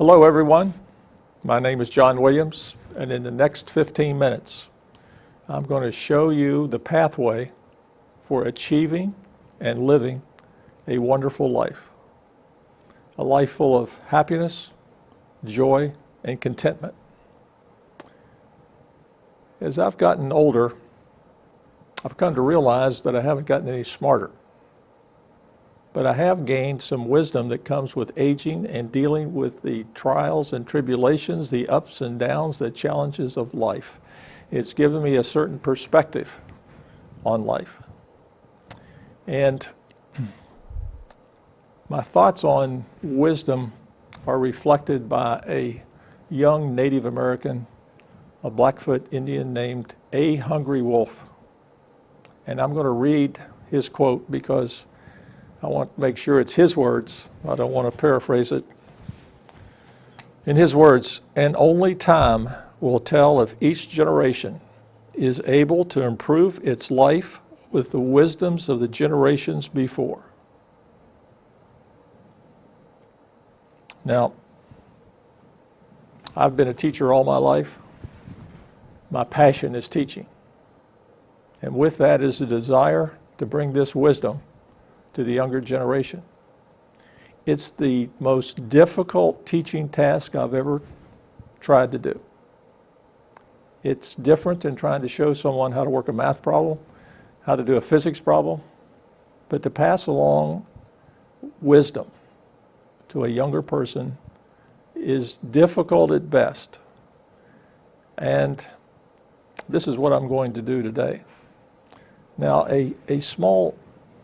Hello everyone, my name is John Williams, and in the next 15 minutes I'm going to show you the pathway for achieving and living a wonderful life. A life full of happiness, joy, and contentment. As I've gotten older, I've come to realize that I haven't gotten any smarter. But I have gained some wisdom that comes with aging and dealing with the trials and tribulations, the ups and downs, the challenges of life. It's given me a certain perspective on life. And my thoughts on wisdom are reflected by a young Native American, a Blackfoot Indian named A. Hungry Wolf. And I'm going to read his quote because I want to make sure it's his words. I don't want to paraphrase it. In his words, "And only time will tell if each generation is able to improve its life with the wisdoms of the generations before." Now, I've been a teacher all my life. My passion is teaching. And with that is the desire to bring this wisdom to the younger generation. It's the most difficult teaching task I've ever tried to do. It's different than trying to show someone how to work a math problem, how to do a physics problem, but to pass along wisdom to a younger person is difficult at best. And this is what I'm going to do today. Now, a small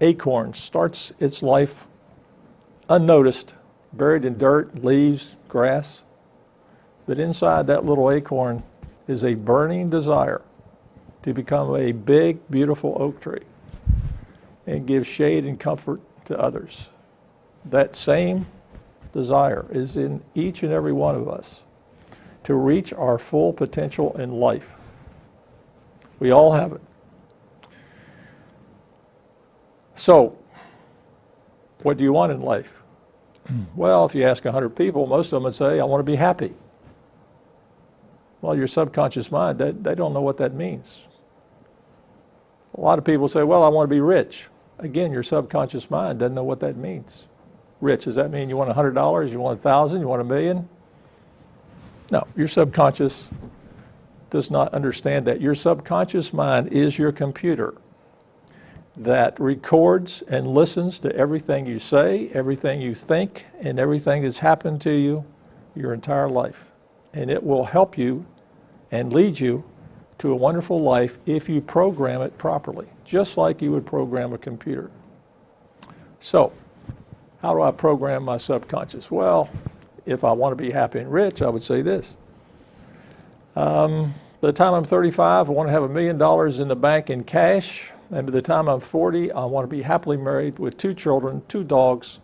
acorn starts its life unnoticed, buried in dirt, leaves, grass. But inside that little acorn is a burning desire to become a big, beautiful oak tree and give shade and comfort to others. That same desire is in each and every one of us to reach our full potential in life. We all have it. So, what do you want in life? Well, if you ask 100 people, most of them would say, I want to be happy. Well, your subconscious mind, they don't know what that means. A lot of people say, well, I want to be rich. Again, your subconscious mind doesn't know what that means. Rich, does that mean you want $100, you want $1,000, you want $1 million? No, your subconscious does not understand that. Your subconscious mind is your computer that records and listens to everything you say, everything you think, and everything that's happened to you your entire life. And it will help you and lead you to a wonderful life if you program it properly, just like you would program a computer. So, how do I program my subconscious? Well, if I want to be happy and rich, I would say this. By the time I'm 35, I want to have $1 million in the bank in cash. And by the time I'm 40, I want to be happily married with 2 children, 2 dogs,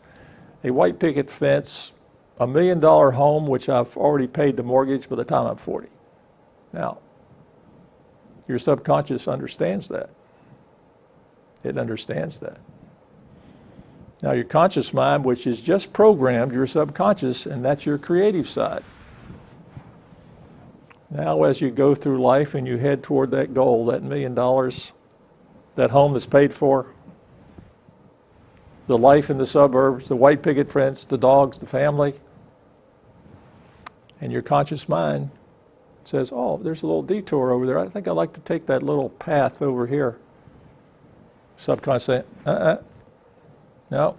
a white picket fence, $1 million home, which I've already paid the mortgage by the time I'm 40. Now, your subconscious understands that. It understands that. Now, your conscious mind, which is just programmed, your subconscious, and that's your creative side. Now, as you go through life and you head toward that goal, that $1 million, that home that's paid for, the life in the suburbs, the white picket fence, the dogs, the family, and your conscious mind says, oh, there's a little detour over there. I think I'd like to take that little path over here. Subconscious saying, no,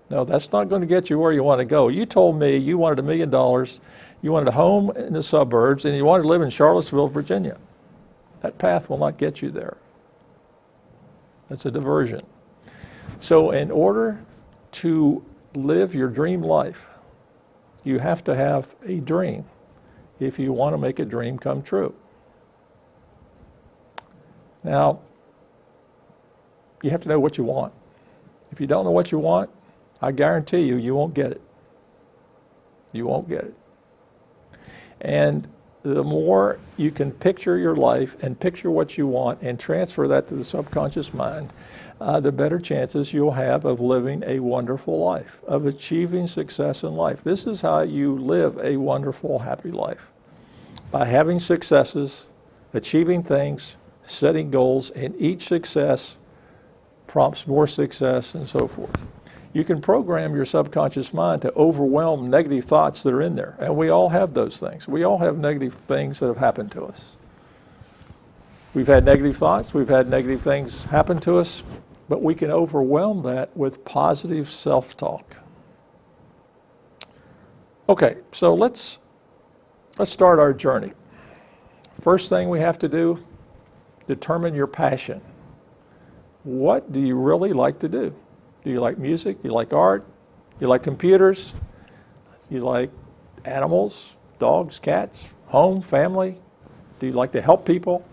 that's not going to get you where you want to go. You told me you wanted $1 million, you wanted a home in the suburbs, and you wanted to live in Charlottesville, Virginia. That path will not get you there. That's a diversion. So in order to live your dream life, you have to have a dream if you want to make a dream come true. Now, you have to know what you want. If you don't know what you want, I guarantee you, you won't get it. You won't get it. And the more you can picture your life and picture what you want and transfer that to the subconscious mind, the better chances you'll have of living a wonderful life, of achieving success in life. This is how you live a wonderful, happy life. By having successes, achieving things, setting goals, and each success prompts more success and so forth. You can program your subconscious mind to overwhelm negative thoughts that are in there. And we all have those things. We all have negative things that have happened to us. We've had negative thoughts, we've had negative things happen to us, but we can overwhelm that with positive self-talk. Okay, so let's start our journey. First thing we have to do, determine your passion. What do you really like to do? Do you like music? Do you like art? Do you like computers? Do you like animals, dogs, cats, home, family? Do you like to help people?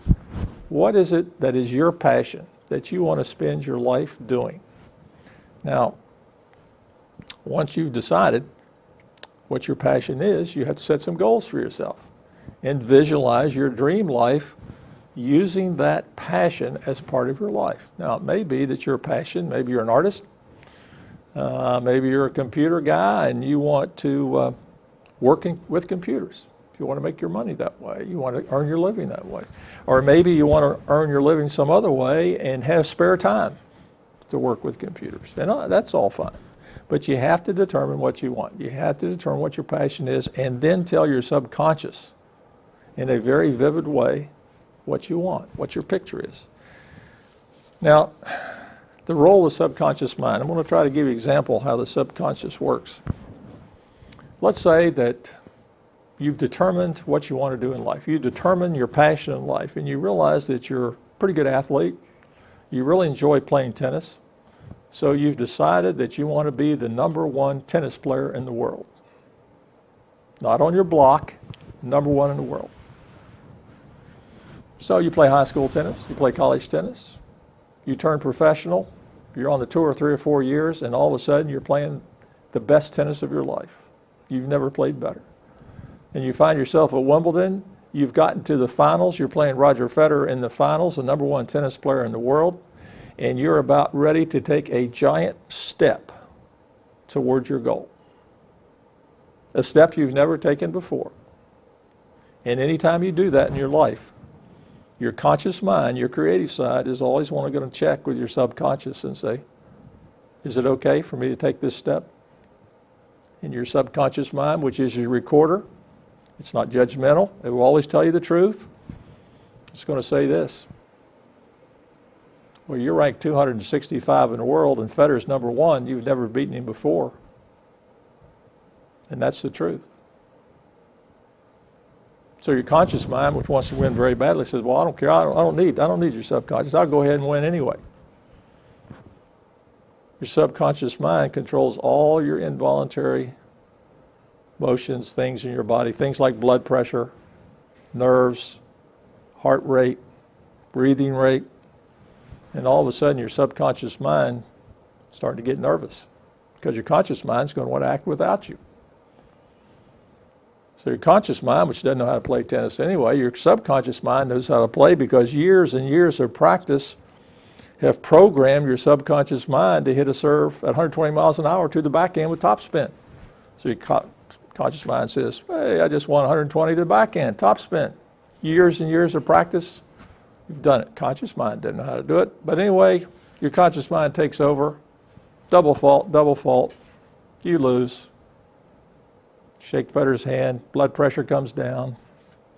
What is it that is your passion that you want to spend your life doing? Now, once you've decided what your passion is, you have to set some goals for yourself and visualize your dream life using that passion as part of your life. Now, it may be that your passion, maybe you're an artist, maybe you're a computer guy and you want to work with computers. You want to make your money that way. You want to earn your living that way. Or maybe you want to earn your living some other way and have spare time to work with computers. And that's all fine. But you have to determine what you want. You have to determine what your passion is and then tell your subconscious in a very vivid way what you want, what your picture is. Now, the role of the subconscious mind. I'm going to try to give you an example how the subconscious works. Let's say that you've determined what you want to do in life. You determine your passion in life, and you realize that you're a pretty good athlete. You really enjoy playing tennis. So you've decided that you want to be the #1 tennis player in the world. Not on your block, #1 in the world. So you play high school tennis, you play college tennis, you turn professional, you're on the tour 3 or 4 years, and all of a sudden you're playing the best tennis of your life. You've never played better. And you find yourself at Wimbledon, you've gotten to the finals, you're playing Roger Federer in the finals, the #1 tennis player in the world, and you're about ready to take a giant step towards your goal. A step you've never taken before. And anytime you do that in your life, your conscious mind, your creative side, is always going to check with your subconscious and say, is it okay for me to take this step? And your subconscious mind, which is your recorder, it's not judgmental. It will always tell you the truth. It's going to say this. Well, you're ranked 265 in the world and Federer's #1. You've never beaten him before. And that's the truth. So your conscious mind, which wants to win very badly, says, well, I don't care. I don't need your subconscious. I'll go ahead and win anyway. Your subconscious mind controls all your involuntary motions, things in your body, things like blood pressure, nerves, heart rate, breathing rate, and all of a sudden your subconscious mind is starting to get nervous because your conscious mind is going to want to act without you. So your conscious mind, which doesn't know how to play tennis anyway, your subconscious mind knows how to play because years and years of practice have programmed your subconscious mind to hit a serve at 120 miles an hour to the backhand with topspin. So your conscious mind says, hey, I just want 120 to the backhand, topspin. Years and years of practice, you've done it. Conscious mind doesn't know how to do it. But anyway, your conscious mind takes over. Double fault. You lose. Shake Federer's hand, blood pressure comes down,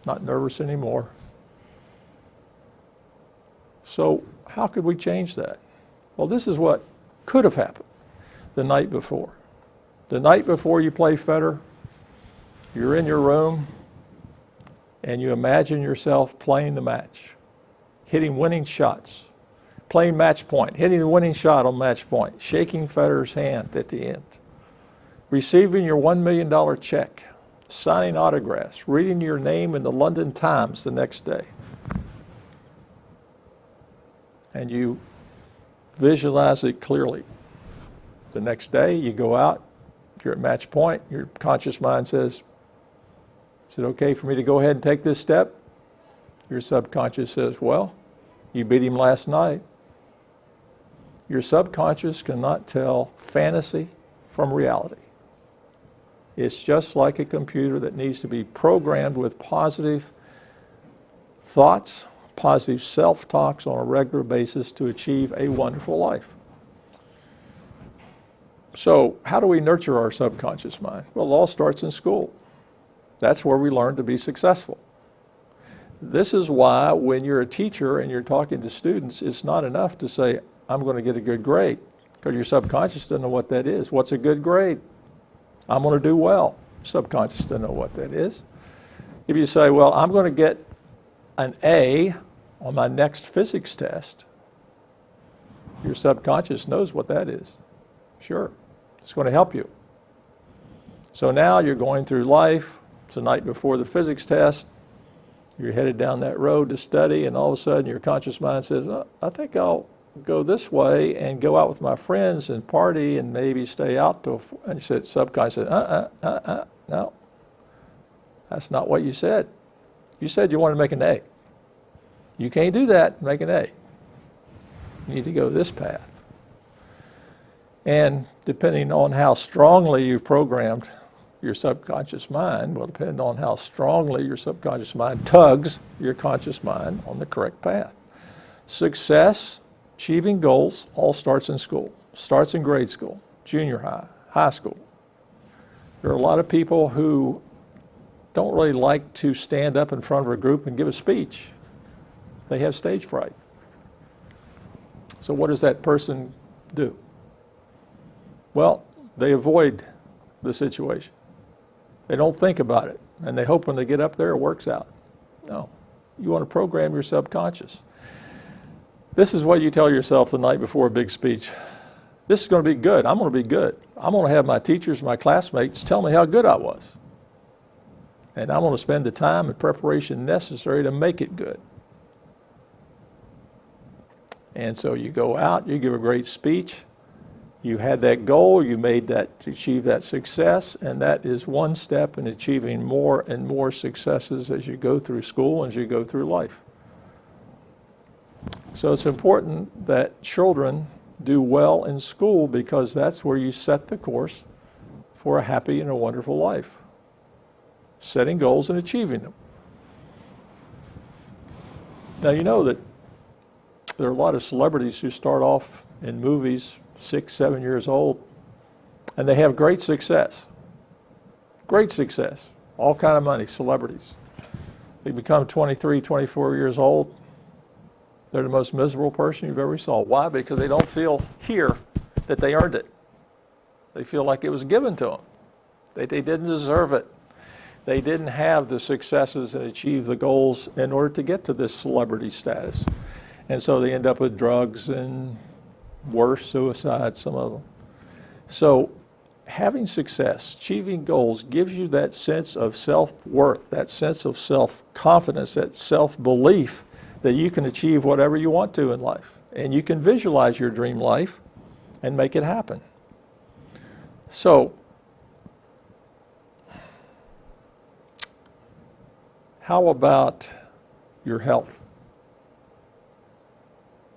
not nervous anymore. So how could we change that? Well, this is what could have happened the night before. The night before you play Federer, you're in your room and you imagine yourself playing the match, hitting winning shots, playing match point, hitting the winning shot on match point, shaking Federer's hand at the end, receiving your $1 million check, signing autographs, reading your name in the London Times the next day. And you visualize it clearly. The next day you go out, you're at match point, your conscious mind says, is it okay for me to go ahead and take this step? Your subconscious says, well, you beat him last night. Your subconscious cannot tell fantasy from reality. It's just like a computer that needs to be programmed with positive thoughts, positive self-talks on a regular basis to achieve a wonderful life. So how do we nurture our subconscious mind? Well, it all starts in school. That's where we learn to be successful. This is why when you're a teacher and you're talking to students, it's not enough to say, I'm going to get a good grade, because your subconscious doesn't know what that is. What's a good grade? I'm going to do well. Subconscious doesn't know what that is. If you say, well, I'm going to get an A on my next physics test, your subconscious knows what that is. Sure, it's going to help you. So now you're going through life. It's the night before the physics test. You're headed down that road to study, and all of a sudden your conscious mind says, oh, I think I'll go this way and go out with my friends and party and maybe stay out till, and you said, subconscious said, no, that's not what you said. You said you wanted to make an A. You can't do that, make an A. You need to go this path. And depending on how strongly you programmed your subconscious mind will depend on how strongly your subconscious mind tugs your conscious mind on the correct path. Success, achieving goals, all starts in school. Starts in grade school, junior high, high school. There are a lot of people who don't really like to stand up in front of a group and give a speech. They have stage fright. So what does that person do? Well, they avoid the situation. They don't think about it, and they hope when they get up there it works out. No, you want to program your subconscious. This is what you tell yourself the night before a big speech. This is going to be good. I'm going to be good. I'm going to have my teachers, my classmates tell me how good I was. And I'm going to spend the time and preparation necessary to make it good. And so you go out, you give a great speech. You had that goal, you made that to achieve that success, and that is one step in achieving more and more successes as you go through school and as you go through life. So it's important that children do well in school, because that's where you set the course for a happy and a wonderful life. Setting goals and achieving them. Now you know that there are a lot of celebrities who start off in movies 6, 7 years old, and they have great success. Great success. All kind of money, celebrities. They become 23, 24 years old. They're the most miserable person you've ever saw. Why? Because they don't feel here that they earned it. They feel like it was given to them. They didn't deserve it. They didn't have the successes and achieve the goals in order to get to this celebrity status. And so they end up with drugs and worse, suicide, some of them. So having success, achieving goals, gives you that sense of self-worth, that sense of self-confidence, that self-belief that you can achieve whatever you want to in life. And you can visualize your dream life and make it happen. So how about your health?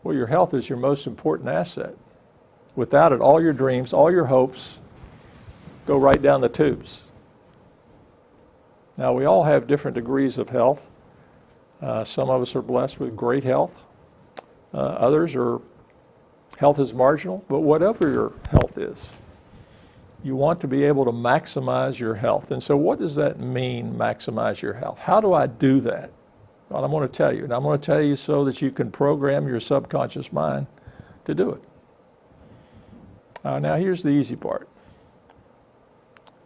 Well, your health is your most important asset. Without it, all your dreams, all your hopes go right down the tubes. Now, we all have different degrees of health. Some of us are blessed with great health. Others are, health is marginal, but whatever your health is, you want to be able to maximize your health. And so what does that mean, maximize your health? How do I do that? Well, I'm going to tell you, and I'm going to tell you so that you can program your subconscious mind to do it. Now, here's the easy part.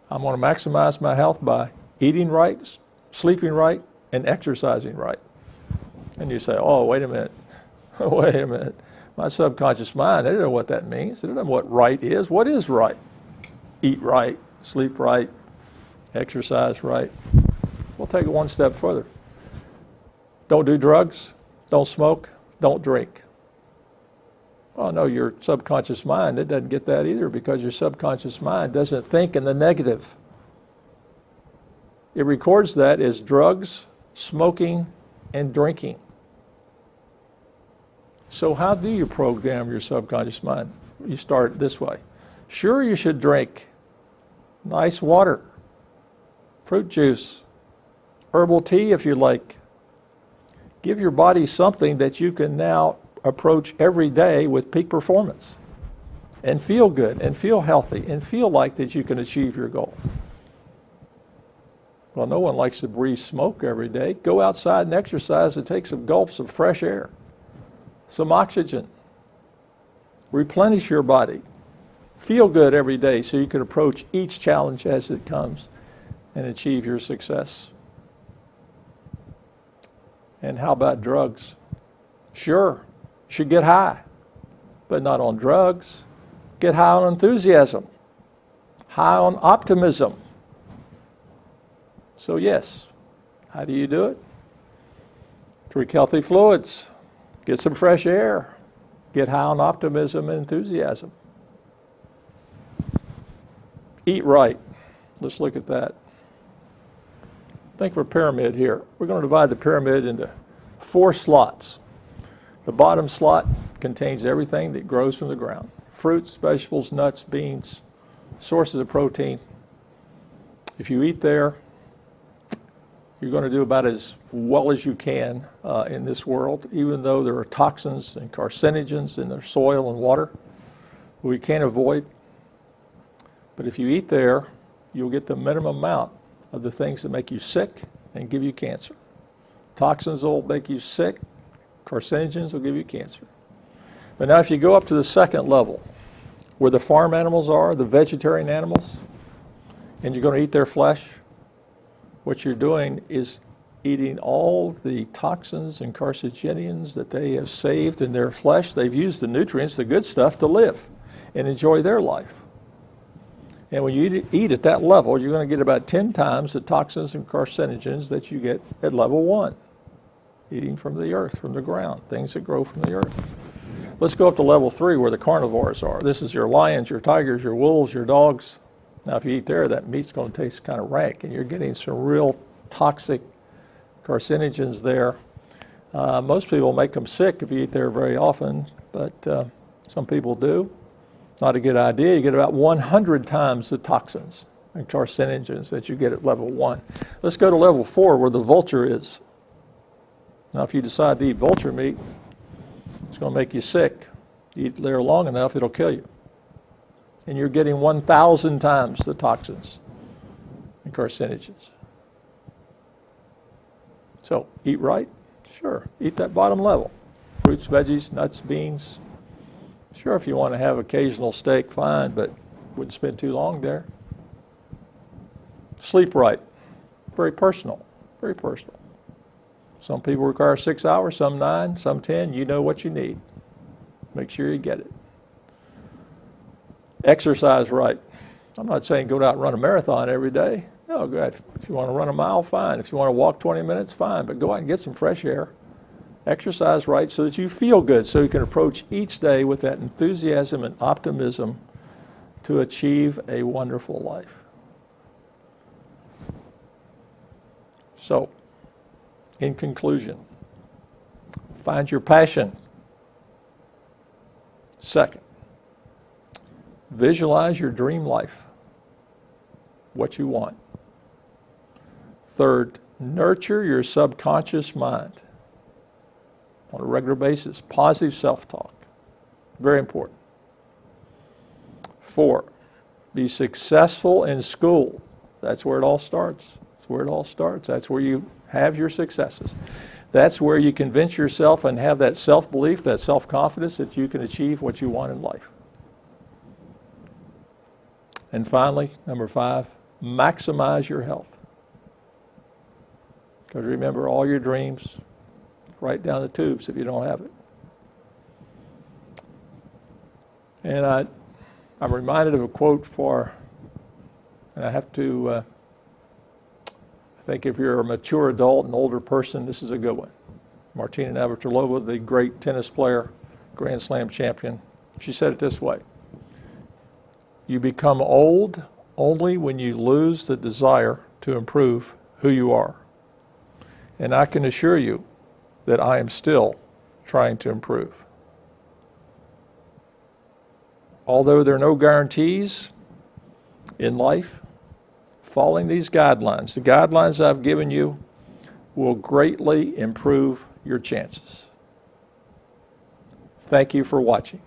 I'm going to maximize my health by eating right, sleeping right, and exercising right. And you say, oh, wait a minute. Wait a minute. My subconscious mind, they don't know what that means. They don't know what right is. What is right? Eat right, sleep right, exercise right. We'll take it one step further. Don't do drugs, don't smoke, don't drink. Well, no, your subconscious mind, it doesn't get that either, because your subconscious mind doesn't think in the negative. It records that as drugs, smoking, and drinking. So how do you program your subconscious mind? You start this way. Sure, you should drink nice water, fruit juice, herbal tea if you like. Give your body something that you can now approach every day with peak performance and feel good and feel healthy and feel like that you can achieve your goal. Well, no one likes to breathe smoke every day. Go outside and exercise and take some gulps of fresh air, some oxygen. Replenish your body. Feel good every day so you can approach each challenge as it comes and achieve your success. And how about drugs? Sure, you should get high, but not on drugs. Get high on enthusiasm, high on optimism. So yes, how do you do it? Drink healthy fluids, get some fresh air, get high on optimism and enthusiasm. Eat right. Let's look at that. Think of a pyramid here. We're going to divide the pyramid into 4 slots. The bottom slot contains everything that grows from the ground. Fruits, vegetables, nuts, beans, sources of protein. If you eat there, you're going to do about as well as you can in this world, even though there are toxins and carcinogens in the soil and water we can't avoid. But if you eat there, you'll get the minimum amount of the things that make you sick and give you cancer. Toxins will make you sick, carcinogens will give you cancer. But now if you go up to the second level, where the farm animals are, the vegetarian animals, and you're going to eat their flesh, what you're doing is eating all the toxins and carcinogens that they have saved in their flesh. They've used the nutrients, the good stuff, to live and enjoy their life. And when you eat at that level, you're going to get about 10 times the toxins and carcinogens that you get at level 1, eating from the earth, from the ground, things that grow from the earth. Let's go up to level 3 where the carnivores are. This is your lions, your tigers, your wolves, your dogs. Now, if you eat there, that meat's going to taste kind of rank, and you're getting some real toxic carcinogens there. Most people make them sick if you eat there very often, but some people do. Not a good idea. You get about 100 times the toxins and carcinogens that you get at level 1. Let's go to level 4 where the vulture is. Now, if you decide to eat vulture meat, it's going to make you sick. You eat there long enough, it'll kill you. And you're getting 1,000 times the toxins and carcinogens. So, eat right? Sure. Eat that bottom level. Fruits, veggies, nuts, beans. Sure, if you want to have occasional steak, fine, but wouldn't spend too long there. Sleep right. Very personal. Very personal. Some people require 6 hours, some 9, some 10. You know what you need. Make sure you get it. Exercise right. I'm not saying go out and run a marathon every day. No, go ahead. If you want to run a mile, fine. If you want to walk 20 minutes, fine. But go out and get some fresh air. Exercise right so that you feel good, so you can approach each day with that enthusiasm and optimism to achieve a wonderful life. So, in conclusion, find your passion. Second, visualize your dream life, what you want. Third, nurture your subconscious mind on a regular basis. Positive self-talk. Very important. 4, be successful in school. That's where it all starts. That's where it all starts. That's where you have your successes. That's where you convince yourself and have that self-belief, that self-confidence that you can achieve what you want in life. And finally, number 5, maximize your health. Because remember, all your dreams, right down the tubes if you don't have it. And I'm reminded of a quote and I have to, I think if you're a mature adult, an older person, this is a good one. Martina Navratilova, the great tennis player, Grand Slam champion, she said it this way: you become old only when you lose the desire to improve who you are. And I can assure you that I am still trying to improve. although there are no guarantees in life, following these guidelines, the guidelines I've given you, will greatly improve your chances. Thank you for watching.